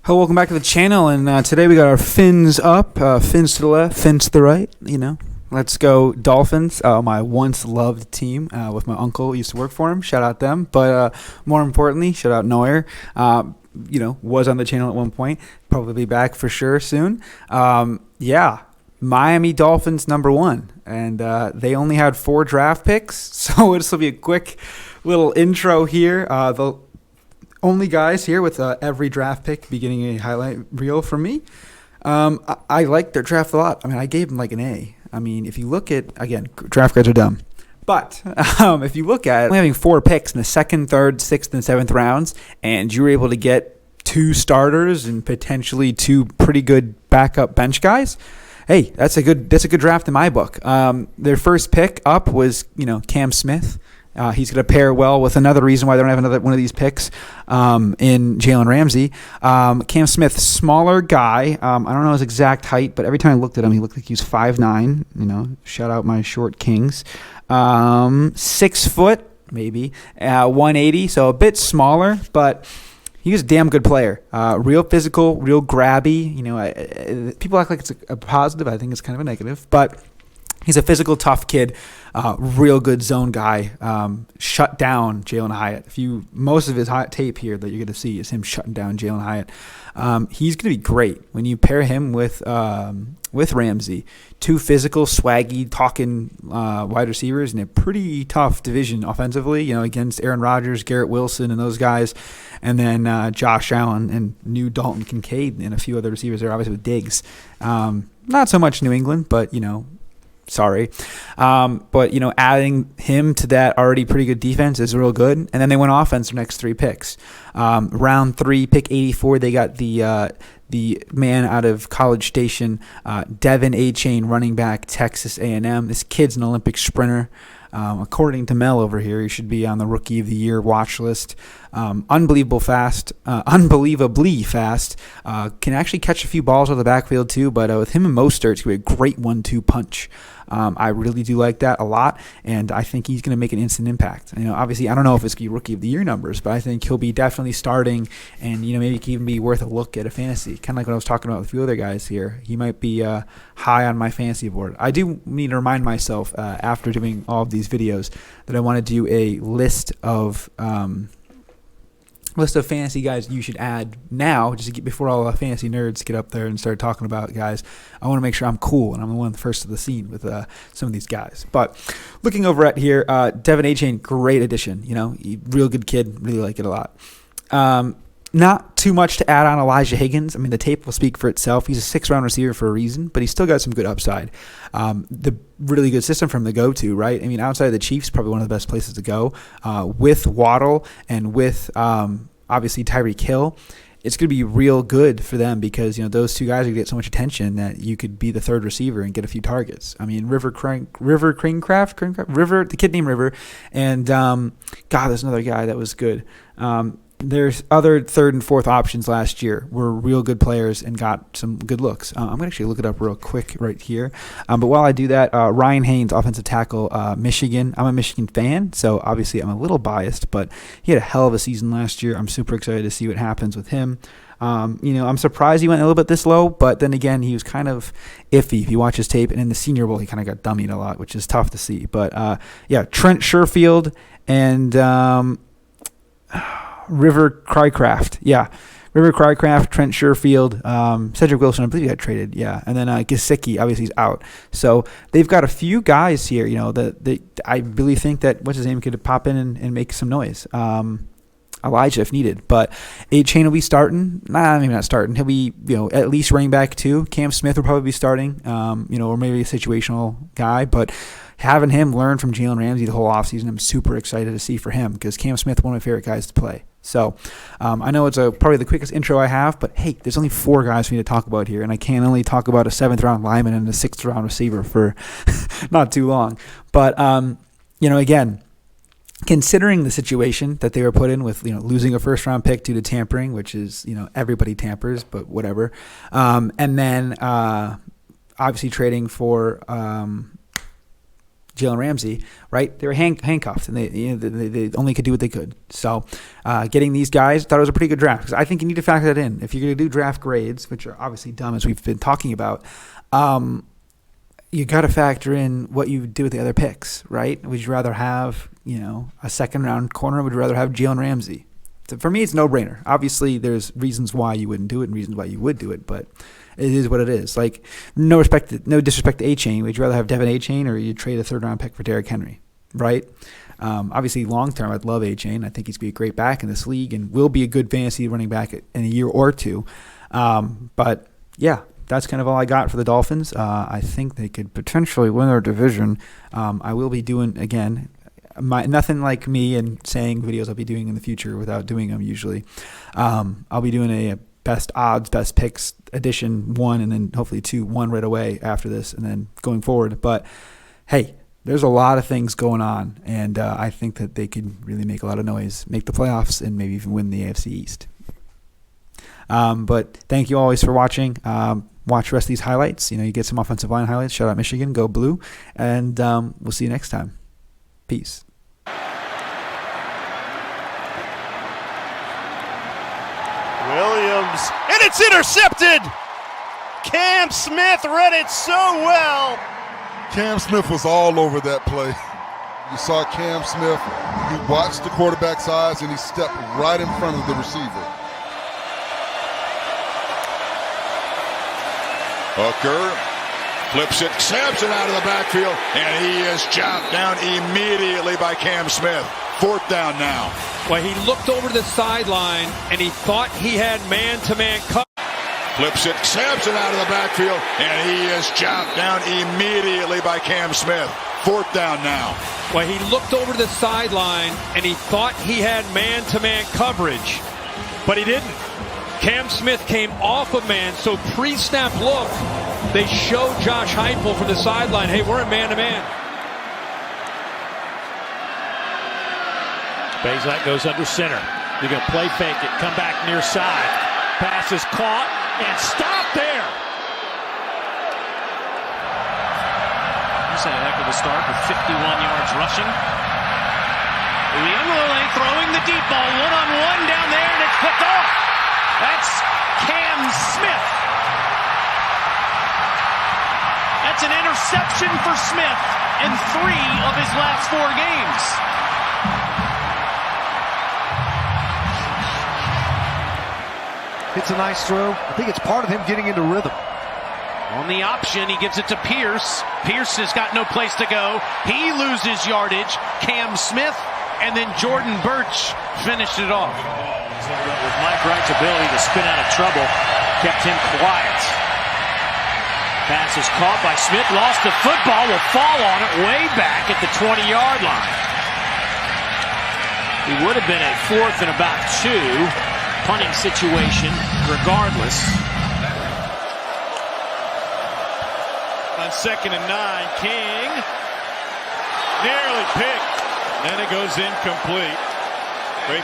Hello, welcome back to the channel, and today we got our fins up, fins to the left, fins to the right, Let's go Dolphins, my once loved team with my uncle. Used to work for him. Shout out them. But more importantly, shout out Neuer. Was on the channel at one point. Probably be back for sure soon. Miami Dolphins #1. And they only had 4 draft picks. So this will be a quick little intro here. The only guys here with every draft pick beginning a highlight reel from me. I like their draft a lot. I gave them like an A. If you look at, again, draft guys are dumb. But if you look at only having 4 picks in the 2nd, 3rd, 6th, and 7th rounds, and you were able to get 2 starters and potentially 2 pretty good backup bench guys, hey, that's a good draft in my book. Their first pick up was, Cam Smith. He's going to pair well with another reason why they don't have another one of these picks in Jalen Ramsey. Cam Smith, smaller guy. I don't know his exact height, but every time I looked at him, he looked like he was 5'9". Shout out my short kings. 6 foot, maybe, 180, so a bit smaller, but he was a damn good player. Real physical, real grabby. People act like it's a positive. I think it's kind of a negative, but he's a physical, tough kid, real good zone guy. Shut down Jalen Hyatt. Most of his hot tape here that you're going to see is him shutting down Jalen Hyatt. He's going to be great when you pair him with Ramsey. 2 physical, swaggy, talking wide receivers in a pretty tough division offensively. Against Aaron Rodgers, Garrett Wilson, and those guys, and then Josh Allen and new Dalton Kincaid and a few other receivers there, obviously with Diggs. Not so much New England, but sorry. But adding him to that already pretty good defense is real good. And then they went offense their next 3 picks. Round 3, pick 84, they got the man out of College Station, Devin A-Chain, running back, Texas A&M. This kid's an Olympic sprinter. According to Mel over here, he should be on the Rookie of the Year watch list. Unbelievably fast. Can actually catch a few balls out of the backfield too, but with him and Mostert, it's going to be a great 1-2 punch. I really do like that a lot, and I think he's going to make an instant impact. Obviously, I don't know if it's going to be Rookie of the Year numbers, but I think he'll be definitely starting, and maybe he can even be worth a look at a fantasy. Kind of like what I was talking about with a few other guys here. He might be high on my fantasy board. I do need to remind myself after doing all of these videos that I want to do a list of fantasy guys you should add now, just to get before all the fantasy nerds get up there and start talking about guys. I want to make sure I'm cool and I'm one of the first of the scene with some of these guys. But looking over at here, Devin A-Chain, great addition. Real good kid, really like it a lot. Not too much to add on Elijah Higgins. The tape will speak for itself. He's a 6th-round receiver for a reason, but he's still got some good upside. The really good system for him to go to, right? Outside of the Chiefs, probably one of the best places to go. With Waddle and with obviously Tyreek Hill, it's going to be real good for them because those 2 guys are going to get so much attention that you could be the 3rd receiver and get a few targets. River, the kid named River, and there's another guy that was good. There's other 3rd and 4th options last year were real good players and got some good looks. I'm going to actually look it up real quick right here. But while I do that, Ryan Haynes, offensive tackle, Michigan. I'm a Michigan fan, so obviously I'm a little biased, but he had a hell of a season last year. I'm super excited to see what happens with him. I'm surprised he went a little bit this low, but then again, he was kind of iffy if you watch his tape. And in the Senior Bowl, he kind of got dummied a lot, which is tough to see. But Trent Sherfield and River Crycraft. River Crycraft, Trent Sherfield, Cedric Wilson, I believe he got traded. And then Gesicki, obviously, he's out. So they've got a few guys here, that I really think that, what's his name, could pop in and make some noise. Elijah if needed. But A-Chain will be starting. Maybe not starting. He'll be, at least running back 2. Cam Smith will probably be starting, or maybe a situational guy. But having him learn from Jalen Ramsey the whole offseason, I'm super excited to see for him because Cam Smith, one of my favorite guys to play. So I know it's probably the quickest intro I have, but hey, there's only 4 guys for me to talk about here, and I can't only talk about a 7th-round lineman and a 6th-round receiver for not too long. But, again, considering the situation that they were put in with, losing a 1st-round pick due to tampering, which is, everybody tampers, but whatever. And then obviously trading for Jalen Ramsey, right? They were handcuffed, and they only could do what they could. So getting these guys, thought it was a pretty good draft, because I think you need to factor that in. If you're going to do draft grades, which are obviously dumb as we've been talking about, you got to factor in what you do with the other picks, right? Would you rather have, a second-round corner, or would you rather have Jalen Ramsey? So for me, it's no-brainer. Obviously, there's reasons why you wouldn't do it and reasons why you would do it, but it is what it is. Like, no disrespect to A-Chain. Would you rather have Devin A-Chain, or you trade a third-round pick for Derrick Henry, right? Obviously, long-term, I'd love A-Chain. I think he's going to be a great back in this league and will be a good fantasy running back in a year or two. But, yeah, that's kind of all I got for the Dolphins. I think they could potentially win their division. I will be doing, again, nothing like me and saying videos I'll be doing in the future without doing them usually. I'll be doing a best odds, best picks edition 1, and then hopefully 2-1 right away after this, and then going forward. But hey, there's a lot of things going on, and I think that they could really make a lot of noise, make the playoffs, and maybe even win the AFC East. But thank you always for watching. Watch the rest of these highlights. You get some offensive line highlights. Shout out Michigan, go blue, and we'll see you next time. Peace. Williams, and it's intercepted! Cam Smith read it so well. Cam Smith was all over that play. You saw Cam Smith, he watched the quarterback's eyes, and he stepped right in front of the receiver. Hooker flips it, snaps it out of the backfield, and he is chopped down immediately by Cam Smith. 4th down now. Well, he looked over the sideline, and he thought he had man-to-man coverage. Flips it, snaps it out of the backfield, and he is chopped down immediately by Cam Smith. 4th down now. Well, he looked over the sideline, and he thought he had man-to-man coverage, but he didn't. Cam Smith came off of man, so pre-snap look, they show Josh Heupel from the sideline, hey, we're in man-to-man. Bazelak goes under center. You're going to play fake it, come back near side. Pass is caught and stopped there. He's had a heck of a start with 51 yards rushing. Uiagalelei throwing the deep ball, one-on-one down there, and it's picked off. That's Cam Smith. That's an interception for Smith in 3 of his last 4 games. It's a nice throw. I think it's part of him getting into rhythm. On the option, he gives it to Pierce. Pierce has got no place to go. He loses yardage. Cam Smith, and then Jordan Birch finished it off. With Mike Wright's ability to spin out of trouble, kept him quiet. Pass is caught by Smith, lost the football, will fall on it way back at the 20-yard line. He would have been a 4th and about 2. Punting situation regardless. On 2nd and 9, King nearly picked, and it goes incomplete. Great.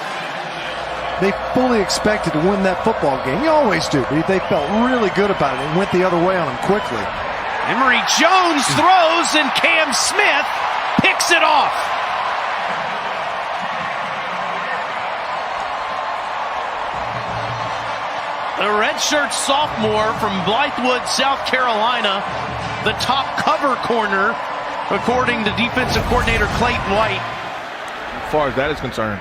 They fully expected to win that football game. You always do, but they felt really good about it and went the other way on them quickly. Emory Jones throws, and Cam Smith picks it off. The redshirt sophomore from Blythewood, South Carolina, the top cover corner, according to defensive coordinator Clayton White. As far as that is concerned.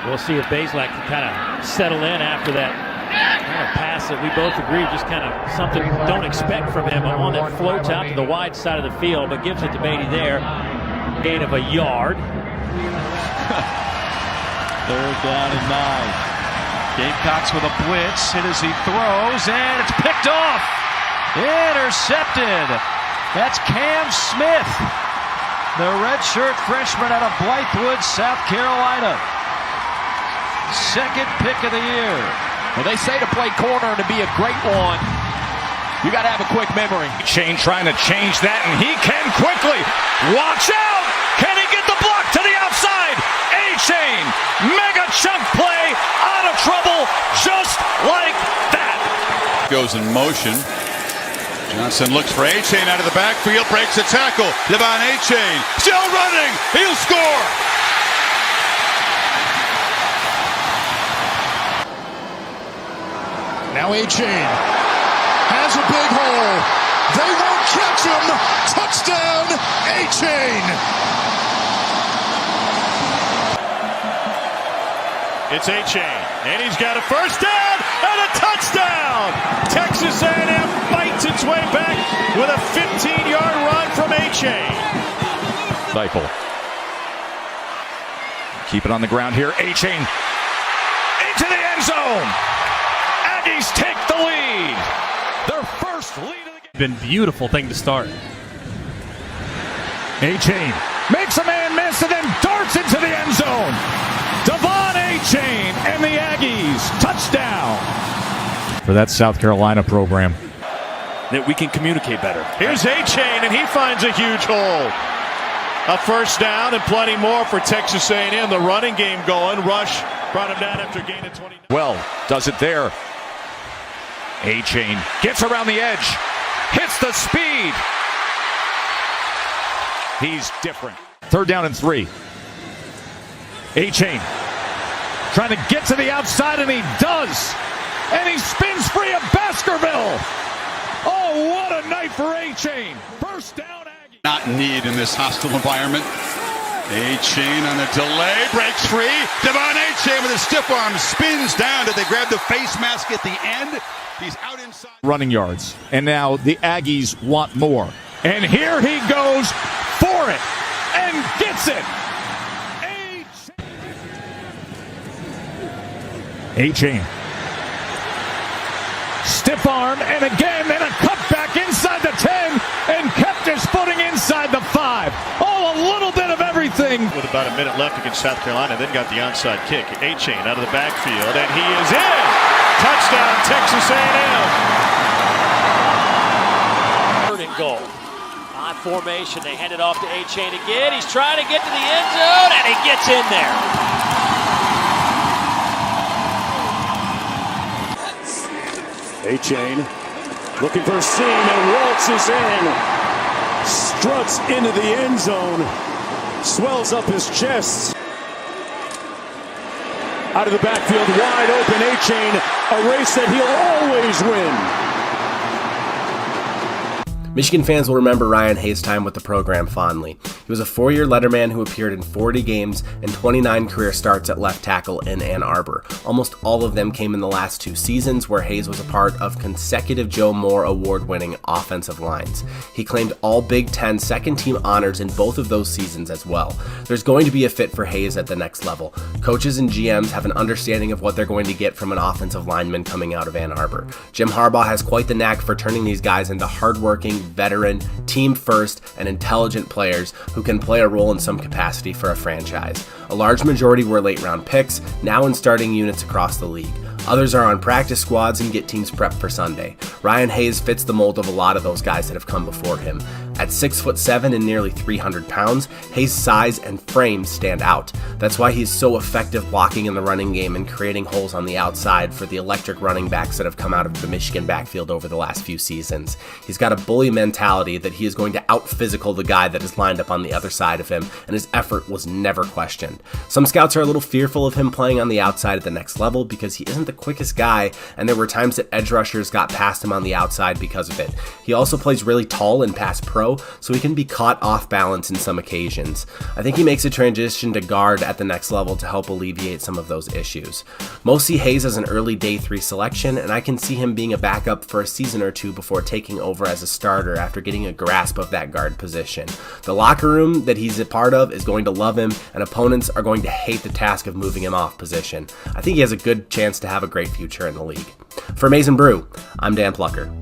We'll see if Bazelak can kind of settle in after that kind of pass that we both agree just kind of something don't expect from him. A one that floats out to the wide side of the field, but gives it to Beatty there. Gain of a yard. 3rd down and 9. Gamecocks with a blitz, hit as he throws, and it's picked off. Intercepted. That's Cam Smith, the redshirt freshman out of Blythewood, South Carolina. 2nd pick of the year. Well, they say to play corner and to be a great one, you got to have a quick memory. Chain trying to change that, and he can quickly. Watch out! Can he get the block to the outside? A-Chain, mega chunk play, out of trouble, just like that. Goes in motion. Johnson looks for A-Chain out of the backfield, breaks a tackle. Devon A-Chain still running. He'll score. Now A-Chain has a big hole. They won't catch him. Touchdown, A-Chain. It's A-Chain, and he's got a first down and a touchdown. Texas A&M fights its way back with a 15-yard run from A-Chain. Stifle. Keep it on the ground here. A-Chain into the end zone. Aggies take the lead. Their first lead of the game. Been beautiful thing to start. A-Chain makes a man miss and then darts into the end zone. Devon A-Chain and the Aggies touchdown for that South Carolina program. That we can communicate better. Here's A-Chain, and he finds a huge hole. A first down and plenty more for Texas A&M. The running game going. Rush brought him down after gaining 20. Well, does it there. A-Chain gets around the edge, hits the speed. He's different. 3rd down and 3. A-Chain trying to get to the outside, and he does. And he spins free of Baskerville. Oh, what a night for A-Chain. First down, Aggie. Not need in this hostile environment. A-Chain on a delay, breaks free. Devon A-Chain with a stiff arm spins down. Did they grab the face mask at the end? He's out inside. Running yards. And now the Aggies want more. And here he goes for it and gets it. A-Chain. Stiff arm, and again, and a cutback inside the 10, and kept his footing inside the 5. Oh, a little bit of everything. With about a minute left against South Carolina, then got the onside kick. A-Chain out of the backfield, and he is in. Touchdown, Texas A&M. 3rd and goal. On formation, they hand it off to A-Chain again. He's trying to get to the end zone, and he gets in there. A-Chain looking for a seam and waltzes in. Struts into the end zone. Swells up his chest. Out of the backfield, wide open A-Chain. A race that he'll always win. Michigan fans will remember Ryan Hayes' time with the program fondly. He was a 4-year letterman who appeared in 40 games and 29 career starts at left tackle in Ann Arbor. Almost all of them came in the last 2 seasons, where Hayes was a part of consecutive Joe Moore award-winning offensive lines. He claimed all Big Ten second-team honors in both of those seasons as well. There's going to be a fit for Hayes at the next level. Coaches and GMs have an understanding of what they're going to get from an offensive lineman coming out of Ann Arbor. Jim Harbaugh has quite the knack for turning these guys into hardworking, veteran, team-first, and intelligent players who can play a role in some capacity for a franchise. A large majority were late-round picks, now in starting units across the league. Others are on practice squads and get teams prepped for Sunday. Ryan Hayes fits the mold of a lot of those guys that have come before him. At 6'7" and nearly 300 pounds, Hayes' size and frame stand out. That's why he's so effective blocking in the running game and creating holes on the outside for the electric running backs that have come out of the Michigan backfield over the last few seasons. He's got a bully mentality that he is going to out-physical the guy that is lined up on the other side of him, and his effort was never questioned. Some scouts are a little fearful of him playing on the outside at the next level because he isn't the quickest guy, and there were times that edge rushers got past him on the outside because of it. He also plays really tall in pass pro, so he can be caught off balance in some occasions. I think he makes a transition to guard at the next level to help alleviate some of those issues. Most see Hayes as an early day 3 selection, and I can see him being a backup for a season or 2 before taking over as a starter after getting a grasp of that guard position. The locker room that he's a part of is going to love him, and opponents are going to hate the task of moving him off position. I think he has a good chance to have a great future in the league. For Maize n Brew, I'm Dan Plucker.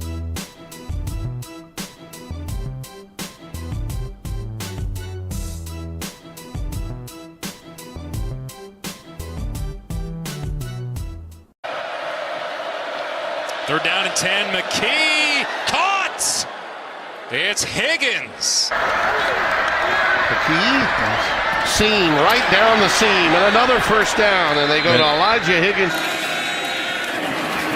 Third down and 10. McKee caught. It's Higgins. McKee seam right down the seam, and another first down, and they go to Elijah Higgins.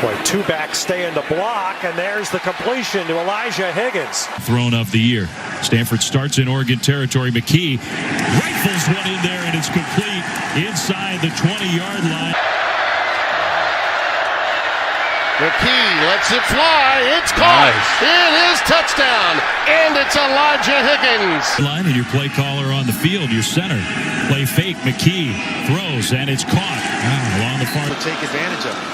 Boy, two backs stay in the block, and there's the completion to Elijah Higgins. Thrown of the year. Stanford starts in Oregon territory. McKee rifles one in there, and it's complete inside the 20-yard line. McKee lets it fly. It's caught. Nice. It is touchdown, and it's Elijah Higgins. Line and your play caller on the field, your center. Play fake. McKee throws, and it's caught along the far. Take advantage of it.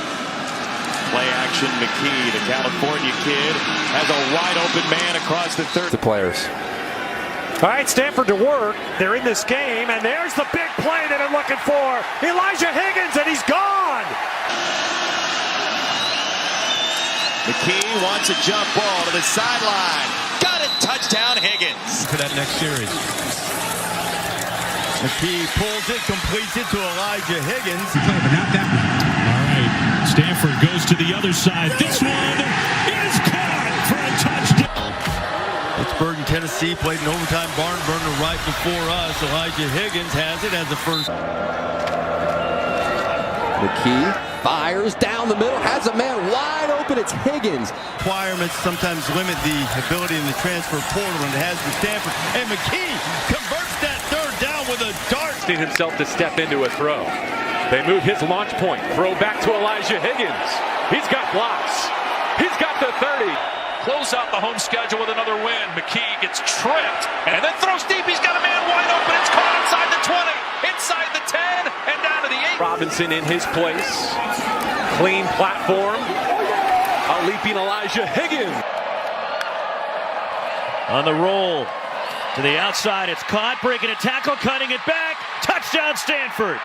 Play action. McKee, the California kid, has a wide open man across the 30. The players. All right, Stanford to work. They're in this game, and there's the big play that I'm looking for. Elijah Higgins, and he's gone. McKee wants a jump ball to the sideline. Got it. Touchdown, Higgins. For that next series. McKee pulls it, completes it to Elijah Higgins. But not that one. All right, Stanford goes to the other side. This one is caught for a touchdown. Pittsburgh and Tennessee played an overtime barn burner right before us. Elijah Higgins has it as the first. McKee fires down the middle, has a man wide open. It's Higgins. Requirements sometimes limit the ability in the transfer portal, and it has for Stanford. And McKee converts that third down with a dart. Himself to step into a throw. They move his launch point. Throw back to Elijah Higgins. He's got blocks. He's got the 30. Close out the home schedule with another win. McKee gets tripped and then throws deep. He's got a man wide open. It's caught inside the 20, inside the 10, and down to the 8. Robinson in his place. Clean platform. A leaping Elijah Higgins. On the roll. To the outside. It's caught. Breaking a tackle. Cutting it back. Touchdown Stanford.